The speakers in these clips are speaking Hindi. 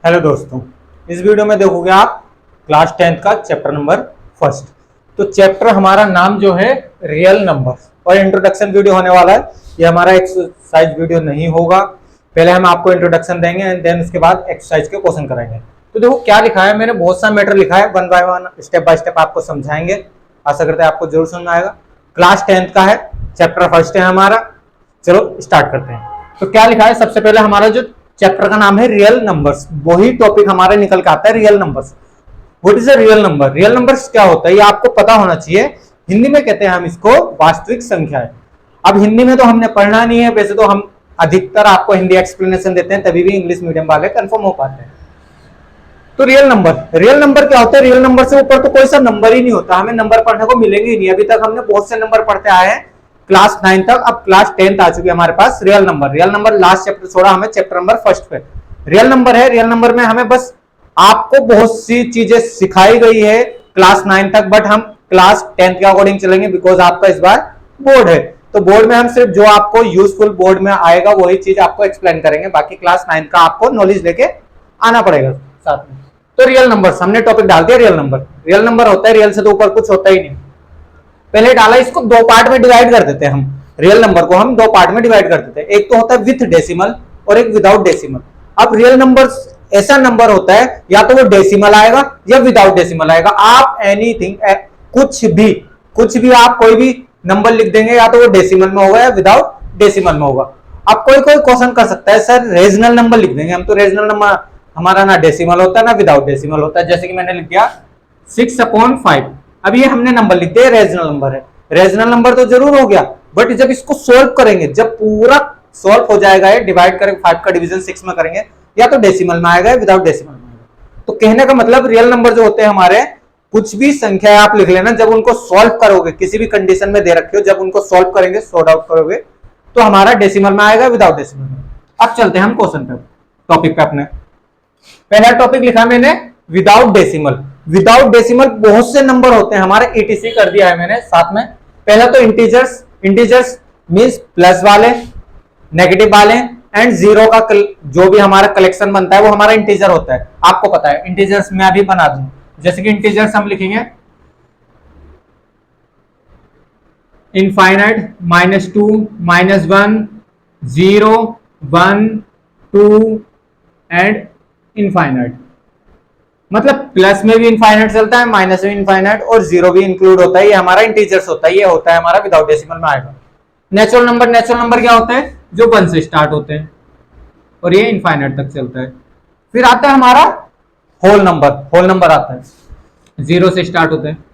हेलो दोस्तों, इस वीडियो में देखोगे आप क्लास 10th का चैप्टर नंबर फर्स्ट। तो चैप्टर हमारा नाम जो है रियल नंबर और इंट्रोडक्शन वीडियो होने वाला है। ये हमारा एक्सरसाइज वीडियो नहीं होगा। पहले हम आपको इंट्रोडक्शन देंगे एंड देन उसके बाद एक्सरसाइज के क्वेश्चन कराएंगे। तो देखो क्या लिखा है, मैंने बहुत सा मैटर लिखा है, one by one step by step आपको समझाएंगे। आशा करते हैं आपको जरूर समझ आएगा। क्लास 10th का है, चैप्टर फर्स्ट है हमारा। चलो स्टार्ट करते हैं। तो क्या लिखा है, सबसे पहले हमारा जो चैप्टर का नाम है रियल नंबर्स, वही टॉपिक हमारे निकल के आता है real numbers. What is a real number? Real numbers क्या होता है ये आपको पता होना चाहिए। हिंदी में कहते हैं हम इसको वास्तविक संख्याएं। अब हिंदी में तो हमने पढ़ना नहीं है, वैसे तो हम अधिकतर आपको हिंदी एक्सप्लेनेशन देते हैं, तभी भी इंग्लिश मीडियम वाले कंफर्म हो पाते हैं। तो रियल नंबर क्या होता है? रियल नंबर से ऊपर तो कोई सा नंबर ही नहीं होता, हमें नंबर पढ़ने को मिलेंगे ही नहीं। अभी तक हमने बहुत से नंबर पढ़ते आए हैं क्लास 9 तक, अब क्लास 10th आ चुकी है हमारे पास। रियल नंबर लास्ट चैप्टर छोड़ा हमें चैप्टर नंबर फर्स्ट पे। रियल नंबर है, रियल नंबर में हमें बस आपको बहुत सी चीजें सिखाई गई है क्लास 9 तक, बट हम क्लास 10th के अकॉर्डिंग चलेंगे बिकॉज आपका इस बार बोर्ड है। तो बोर्ड में हम सिर्फ जो आपको यूजफुल बोर्ड में आएगा वही चीज आपको एक्सप्लेन करेंगे, बाकी क्लास 9 का आपको नॉलेज लेके आना पड़ेगा साथ में। तो रियल नंबर हमने टॉपिक डाल दिया। रियल नंबर होता है, रियल से तो ऊपर कुछ होता ही नहीं। पहले डाला, इसको दो पार्ट में डिवाइड कर देते हैं हम। रियल नंबर को हम दो पार्ट में डिवाइड कर देते हैं, एक तो होता है विथ डेसिमल और एक विदाउट डेसिमल। अब रियल नंबर ऐसा नंबर होता है या तो वो डेसिमल आएगा या विदाउट डेसिमल आएगा। आप एनीथिंग कुछ भी आप कोई भी नंबर लिख देंगे, या तो वो डेसिमल में होगा या विदाउट डेसिमल में होगा। अब कोई क्वेश्चन कर सकता है सर रेजनल नंबर लिख देंगे हम, तो रेजनल नंबर हमारा ना डेसिमल होता है ना विदाउट डेसिमल होता है। जैसे कि मैंने लिख दिया 6/5। अब ये हमने नंबर लिख दिया, रेजनल नंबर है। रेजनल नंबर तो जरूर हो गया, बट जब इसको सोल्व करेंगे, जब पूरा सोल्व हो जाएगा, ये डिवाइड करेंगे 5 का डिवीजन 6 में करेंगे, या तो डेसिमल में आएगा या विदाउट डेसिमल में आएगा। तो कहने का मतलब रियल नंबर जो होते हैं हमारे, कुछ भी संख्या आप लिख लेना, जब उनको सोल्व करोगे, किसी भी कंडीशन में दे रखे हो, जब उनको सोल्व करेंगे, सॉर्ट आउट करोगे, तो हमारा डेसिमल में आएगा विदाउट डेसिमल में। अब चलते हैं हम क्वेश्चन पे, टॉपिक पे अपने। पहला टॉपिक लिखा मैंने विदाउट डेसिमल। विदाउट डेसिमल बहुत से नंबर होते हैं हमारे, ETC कर दिया है मैंने साथ में। पहला तो इंटीजर्स मींस प्लस वाले, नेगेटिव वाले एंड जीरो का जो भी हमारा कलेक्शन बनता है वो हमारा इंटीजर होता है। आपको पता है इंटीजर्स मैं अभी बना दूं, जैसे कि इंटीजर्स हम लिखेंगे इनफाइनाइट, -2, -1, 0, 1, 2 एंड इनफाइनाइट। मतलब प्लस में भी इनफाइनाइट चलता है, माइनस में इनफाइनाइट और जीरो भी इंक्लूड होता है। ये हमारा इंटीजर्स होता है, ये होता है हमारा विदाउट डेसिमल में आएगा। नेचुरल नंबर क्या होता है? जो 1 से स्टार्ट होते हैं और ये इनफाइनाइट तक चलता है। फिर आता है हमारा होल नंबर आता है, 0 से स्टार्ट होते हैं।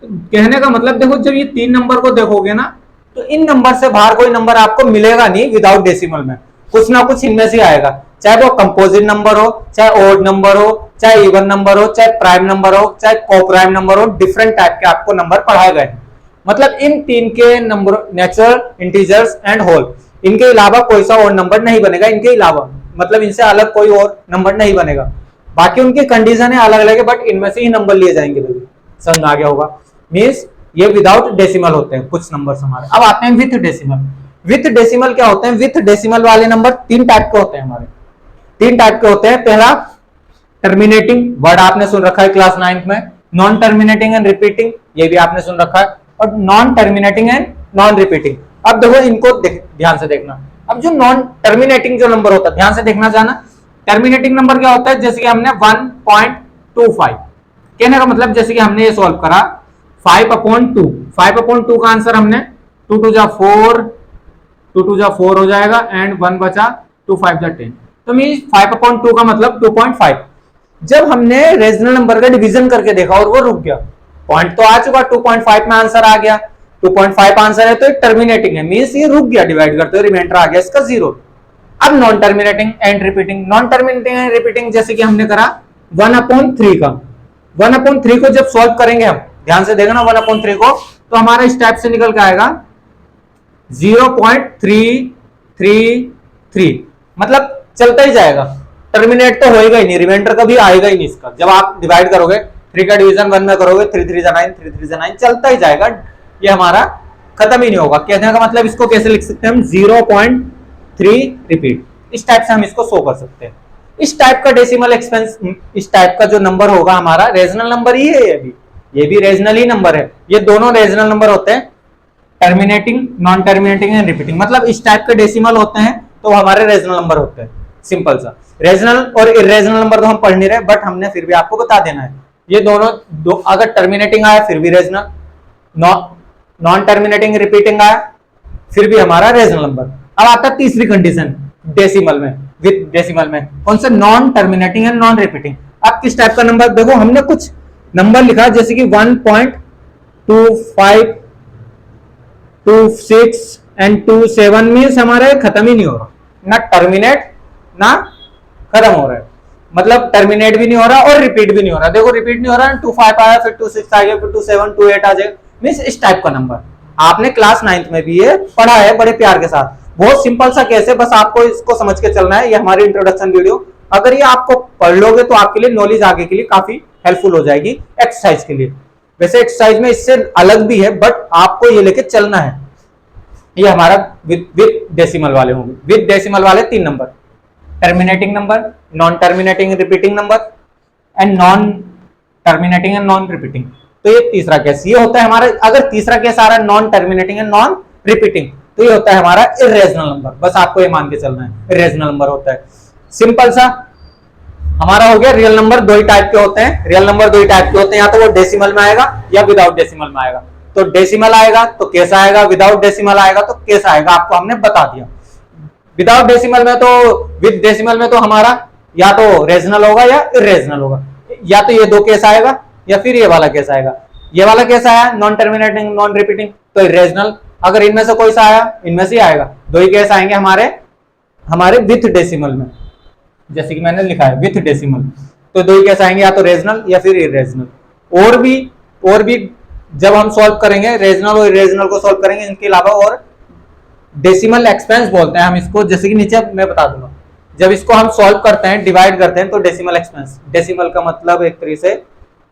तो कहने का मतलब देखो, जब ये 3 नंबर को देखोगे ना, तो इन नंबर से बाहर कोई नंबर आपको मिलेगा नहीं विदाउट डेसिमल में। कुछ ना कुछ इनमें से आएगा, चाहे वो कंपोजिट नंबर हो, चाहे ओड नंबर हो, चाहे इवन नंबर हो, चाहे प्राइम नंबर हो, चाहे को प्राइम नंबर हो। डिफरेंट टाइप के आपको नंबर पढ़ाए गए हैं। मतलब इन 3 के number, natural, integers and whole, इनके अलावा कोई सा और नंबर नहीं बनेगा। इनके अलावा मतलब इनसे अलग कोई और नंबर नहीं बनेगा। बाकी उनकी कंडीशन है अलग अलग है, बट इनमें से ही नंबर लिए जाएंगे। समझ आ गया होगा? मीन्स ये विदाउट डेसिमल होते हैं कुछ नंबर हमारे। अब आते हैं विथ डेसिमल। विथ डेसिमल क्या होते हैं? विथ डेसिमल वाले नंबर 3 टाइप के होते हैं हमारे, 3 टाइप के होते हैं। पहला टर्मिनेटिंग, वर्ड आपने सुन रखा है क्लास 9 में। नॉन टर्मिनेटिंग एंड रिपीटिंग, ये भी आपने सुन रखा है। और non terminating and non repeating. अब देखो इनको ध्यान से देखना। अब जो नॉन टर्मिनेटिंग जो नंबर होता है, ध्यान से देखना चाहना। टर्मिनेटिंग नंबर क्या होता है? जैसे कि हमने 1.25, कहने का मतलब जैसे कि हमने ये सॉल्व करा 5/2 का आंसर हमने 2 2 जा 4, 2 2 जा 4 हो जाएगा एंड 1 बचा, 2 5 जा 10। तो मीन 5/2 का मतलब 2.5। जब हमने रेजनल नंबर का डिवीजन करके देखा और वो रुक गया, पॉइंट तो आ चुका, 2.5 में आंसर आ गया, 2.5 आंसर है, तो एक टर्मिनेटिंग है, मींस ये रुक गया डिवाइड करते हुए, रिमाइंडर आ गया इसका 0। अब non terminating and repeating. Non terminating and repeating जैसे कि हमने करा 1/3 का। 1/3 को जब सॉल्व करेंगे हम, ध्यान से देखना 1/3 को, तो हमारा इस टाइप से निकल के आएगा 0.333। मतलब चलता ही जाएगा, टर्मिनेट तो होएगा ही नहीं, रिमाइंडर कभी आएगा ही नहीं इसका। जब आप डिवाइड करोगे 3 का डिवीजन 1 में करोगे, 3 3 जा 9, 3 3 जा 9, चलता ही जाएगा, ये हमारा खत्म ही नहीं होगा। कहने का मतलब इसको कैसे लिख सकते हैं हम? 0.3 रिपीट, इस टाइप से हम इसको शो कर सकते हैं। इस टाइप का डेसिमल एक्सपेंस, इस टाइप का जो नंबर होगा हमारा रेजनल नंबर ही है, ये भी रेजनल ही नंबर है। ये दोनों रेजनल नंबर होते हैं, terminating, non terminating and repeating. मतलब इस टाइप के डेसिमल होते हैं तो हमारे रेजनल नंबर होते हैं। सिंपल सा। रेजनल और इरेजनल नंबर तो हम पढ़ नहीं रहे, बट हमने फिर भी आपको बता देना है। ये दोनों अगर टर्मिनेटिंग आया फिर भी रेजनल, नॉन टर्मिनेटिंग रिपीटिंग आया फिर भी हमारा रेजनल नंबर। अब आता है तीसरी कंडीशन डेसिमल में, विद डेसिमल में कौन सा, non terminating and non repeating. अब किस टाइप का नंबर, देखो हमने कुछ नंबर लिखा जैसे कि 1.2526 एंड 27 मीन्स हमारा खत्म ही नहीं हो रहा, ना टर्मिनेट ना खत्म हो रहा है, मतलब टर्मिनेट भी नहीं हो रहा और रिपीट भी नहीं हो रहा। देखो रिपीट नहीं हो रहा, 25 आया फिर 26 आ गया फिर 27 28 आ जाएगा, मीन्स इस टाइप का नंबर। आपने क्लास 9th में भी ये पढ़ा है बड़े प्यार के साथ। बहुत सिंपल सा केस है, बस आपको इसको समझ के चलना है। ये हमारी इंट्रोडक्शन वीडियो, अगर ये आपको पढ़ लोगे तो आपके लिए नॉलेज आगे के लिए काफी हेल्पफुल हो जाएगी एक्सरसाइज के लिए। वैसे एक्सरसाइज में इससे अलग भी है, बट आपको ये लेके चलना है। ये हमारा विद डेसिमल वाले होंगे। विद डेसिमल वाले 3 number, terminating number, non terminating repeating number and non terminating and non repeating. तो ये तीसरा केस ये होता है हमारा। अगर तीसरा केस आ रहा है non terminating and non repeating, तो ये होता है हमारा इरेजनल नंबर। बस आपको ये मान के चलना है, इरेजनल नंबर होता है। सिंपल सा हमारा हो गया। रियल नंबर दो ही टाइप के होते हैं, रियल नंबर दो ही टाइप के होते हैं, या तो वो डेसिमल में आएगा या विदाउट डेसिमल में आएगा। तो डेसिमल आएगा तो केस आएगा, विदाउट डेसिमल आएगा तो केस आएगा, आपको हमने बता दिया। विदाउट डेसिमल में तो, विद डेसिमल में तो हमारा या तो रेजनल होगा या इरेजनल होगा, या तो ये दो केस आएगा या फिर ये वाला केस आएगा। ये वाला केस आया नॉन टर्मिनेटिंग नॉन रिपीटिंग तो इरेजनल, अगर इनमें से कोई सा आया इनमें से आएगा। दो ही केस आएंगे हमारे विथ डेसिमल में, जैसे कि मैंने लिखा है विथ डेसिमल, तो दो ही केस आएंगे, या तो रेजनल या फिर इरेजनल। और भी जब हम सॉल्व करेंगे रेजनल और इरेजनल को सॉल्व करेंगे, इनके अलावा और डेसिमल एक्सपेंस बोलते हैं हम इसको, जैसे कि नीचे मैं बता दूंगा। जब इसको हम सॉल्व करते हैं, डिवाइड करते हैं, तो डेसिमल एक्सपेंस, डेसिमल का मतलब एक तरीके से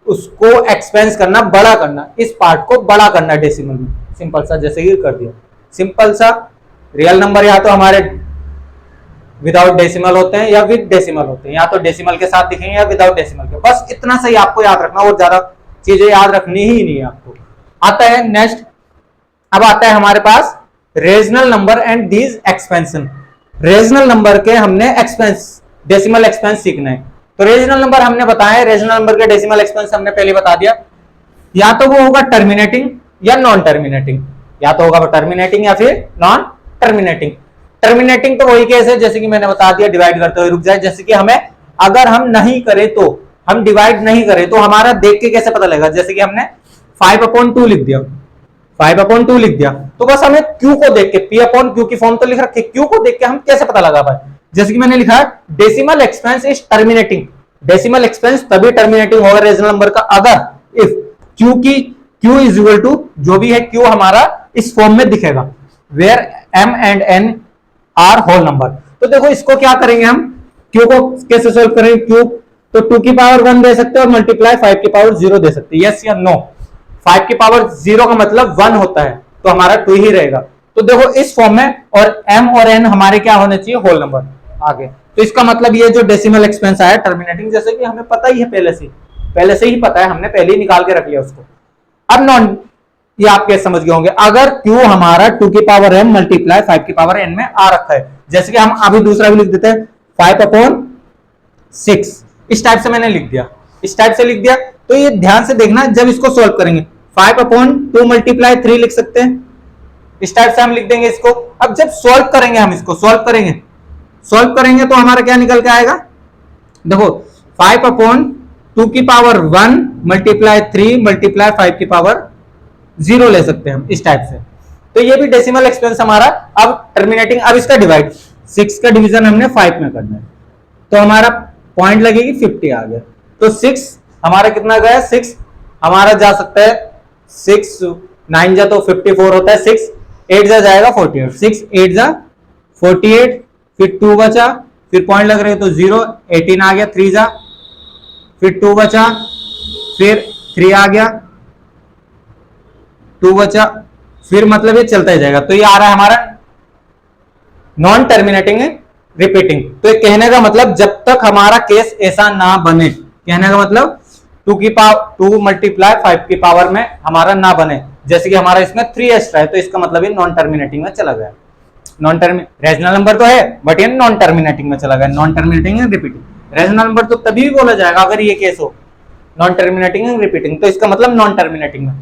उसको एक्सपेंस करना, बड़ा करना, इस पार्ट को बड़ा करना डेसिमल में। सिंपल सा जैसे कि कर दिया। सिंपल सा रियल नंबर या तो हमारे विदाउट डेसिमल होते हैं या विद डेसिमल होते हैं, या तो डेसिमल के साथ दिखेंगे या विदाउट डेसिमल के। बस इतना सही आपको याद रखना, और ज्यादा चीजें याद रखनी ही नहीं है आपको। आता है नेक्स्ट, अब आता है हमारे पास regional number and these expansion. Regional number के हमने एक्सपेंस, डेसिमल एक्सपेंस सीखना है। तो रेजनल नंबर हमने बताया, रेजनल नंबर के डेसिमल एक्सपेंस हमने पहले बता दिया। या तो वो होगा टर्मिनेटिंग या नॉन टर्मिनेटिंग, या तो होगा टर्मिनेटिंग या फिर नॉन टर्मिनेटिंग। टर्मिनेटिंग तो वही केस है जैसे कि मैंने बता दिया, डिवाइड करते हुए रुक जाए। जैसे कि हमें अगर हम नहीं करें तो, हम डिवाइड नहीं करें तो हमारा देख के कैसे पता लगेगा। जैसे कि हमने 5/2 लिख दिया, 5/2 लिख दिया, तो बस हमें Q को देख के, P/Q की फॉर्म तो लिख रखी, Q को देख के हम कैसे पता लगा पाए। जैसे कि मैंने लिखा है decimal expense is terminating. Decimal expense तभी टर्मिनेटिंग होगा रेजनल नंबर का अगर if Q is equal to, जो भी है Q हमारा इस फॉर्म में दिखेगा, where M and N are whole number. तो देखो इसको क्या करेंगे हम, Q को कैसे सोल्व करेंगे। Q तो 2 की पावर 1 दे सकते हैं और मल्टीप्लाई 5 की पावर 0 दे सकते हैं, यस या नो। 5 की पावर 0 का मतलब 1 होता है, तो हमारा 2 ही रहेगा। तो देखो इस फॉर्म में, और M और N हमारे क्या होने चाहिए, होल नंबर आगे। तो इसका मतलब ये जो डेसिमल एक्सपेंस आया टर्मिनेटिंग, जैसे कि हमें पता ही है पहले से ही पता है, हमने पहले ही निकाल के रख लिया उसको। अब नॉन, ये आप कैसे समझ गए होंगे, अगर Q हमारा 2 की पावर M मल्टीप्लाई 5 की पावर N में आ रखा है, जैसे कि हम अभी दूसरा भी लिख देते हैं 5/6, इस टाइप से मैंने लिख दिया, इस टाइप से लिख दिया। तो ये ध्यान से देखना, जब इसको सोल्व करेंगे 5/2 मल्टीप्लाई 3 लिख सकते हैं, इस टाइप से हम लिख देंगे इसको। अब जब सोल्व करेंगे, हम इसको सोल्व करेंगे तो हमारा क्या निकल के आएगा, देखो 5/2 की पावर 1 मल्टीप्लाई 3 मल्टीप्लाई 5 की पावर 0 ले सकते हैं हम, इस टाइप से। तो ये भी डेसिमल एक्सपेंस हमारा। अब टर्मिनेटिंग, अब इसका डिवाइड, 6 का डिवीजन हमने 5 में करना है, तो हमारा पॉइंट लगेगी 50 आ गया। तो 6 हमारा कितना गया, 6 हमारा जा सकता है, 6 9 जा तो 54 होता है, 6 8 जा जाएगा 48, 6 8 जा 48, फिर 2 बचा, फिर पॉइंट लग रहे तो 0, 18 आ गया, 3 जा, फिर 2 बचा, फिर 3 आ गया, 2 बचा, फिर मतलब ये चलता ही जाएगा। तो ये आ रहा है हमारा नॉन टर्मिनेटिंग रिपीटिंग। तो ये कहने का मतलब जब तक हमारा केस ऐसा ना बने, कहने का मतलब 2 मल्टीप्लाई 5 की पावर में हमारा ना बने, जैसे कि हमारा इसमें 3 एक्स्ट्रा है, तो इसका मतलब ये नॉन टर्मिनेटिंग में चला गया। नॉन रेजनल नंबर तो है बट ये नॉन टर्मिनेटिंग में चला गया। Non terminating and repeating. Regional number तो तभी भी बोला जाएगा अगर ये केस हो, नॉन टर्मिनेटिंग एंड रिपीटिंग, तो इसका मतलब नॉन टर्मिनेटिंग में।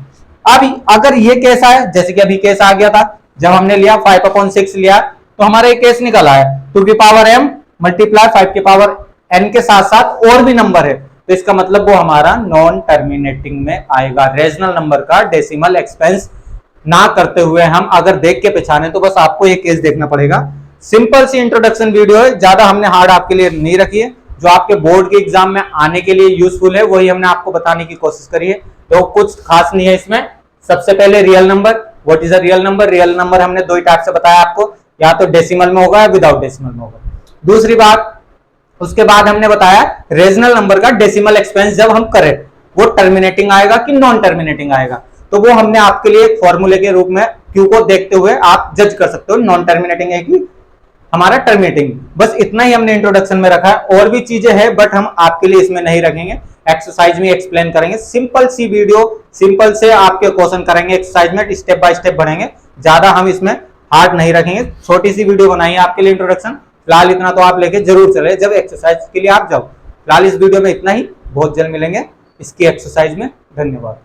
अब अगर ये केस आए, जैसे कि अभी केस आ गया था जब हमने लिया 5/6 लिया, तो हमारा ये केस निकला है 2 की पावर m मल्टीप्लाई 5 की पावर n के साथ साथ और भी नंबर है, तो इसका मतलब वो हमारा नॉन टर्मिनेटिंग में आएगा। रेजनल नंबर का डेसिमल एक्सपेंस ना करते हुए हम अगर देख के पहचाने तो बस आपको ये केस देखना पड़ेगा। सिंपल सी इंट्रोडक्शन वीडियो है, ज्यादा हमने हार्ड आपके लिए नहीं रखी है, जो आपके बोर्ड के एग्जाम में आने के लिए यूजफुल है वही हमने आपको बताने की कोशिश करी है। तो कुछ खास नहीं है इसमें। सबसे पहले real number, what is a real number. Real number हमने दो ही टाइप से बताया आपको, या तो डेसिमल में होगा या विदाउट डेसिमल में होगा। दूसरी बात, उसके बाद हमने बताया रेजनल नंबर का डेसिमल एक्सपेंस जब हम करें वो टर्मिनेटिंग आएगा कि नॉन टर्मिनेटिंग आएगा, तो वो हमने आपके लिए एक फॉर्मूले के रूप में क्यू को देखते हुए आप जज कर सकते हो नॉन टर्मिनेटिंग है कि हमारा टर्मिनेटिंग। बस इतना ही हमने इंट्रोडक्शन में रखा है, और भी चीजें हैं बट हम आपके लिए इसमें नहीं रखेंगे, एक्सरसाइज में एक्सप्लेन करेंगे। सिंपल सी वीडियो, सिंपल से आपके क्वेश्चन करेंगे एक्सरसाइज में, स्टेप बाय स्टेप बढ़ेंगे, ज्यादा हम इसमें हार्ड नहीं रखेंगे। छोटी सी वीडियो बनाई है आपके लिए इंट्रोडक्शन, फिलहाल इतना तो आप लेके जरूर चले जब एक्सरसाइज के लिए आप जाओ। फिलहाल इस वीडियो में इतना ही, बहुत जल्द मिलेंगे इसकी एक्सरसाइज में। धन्यवाद।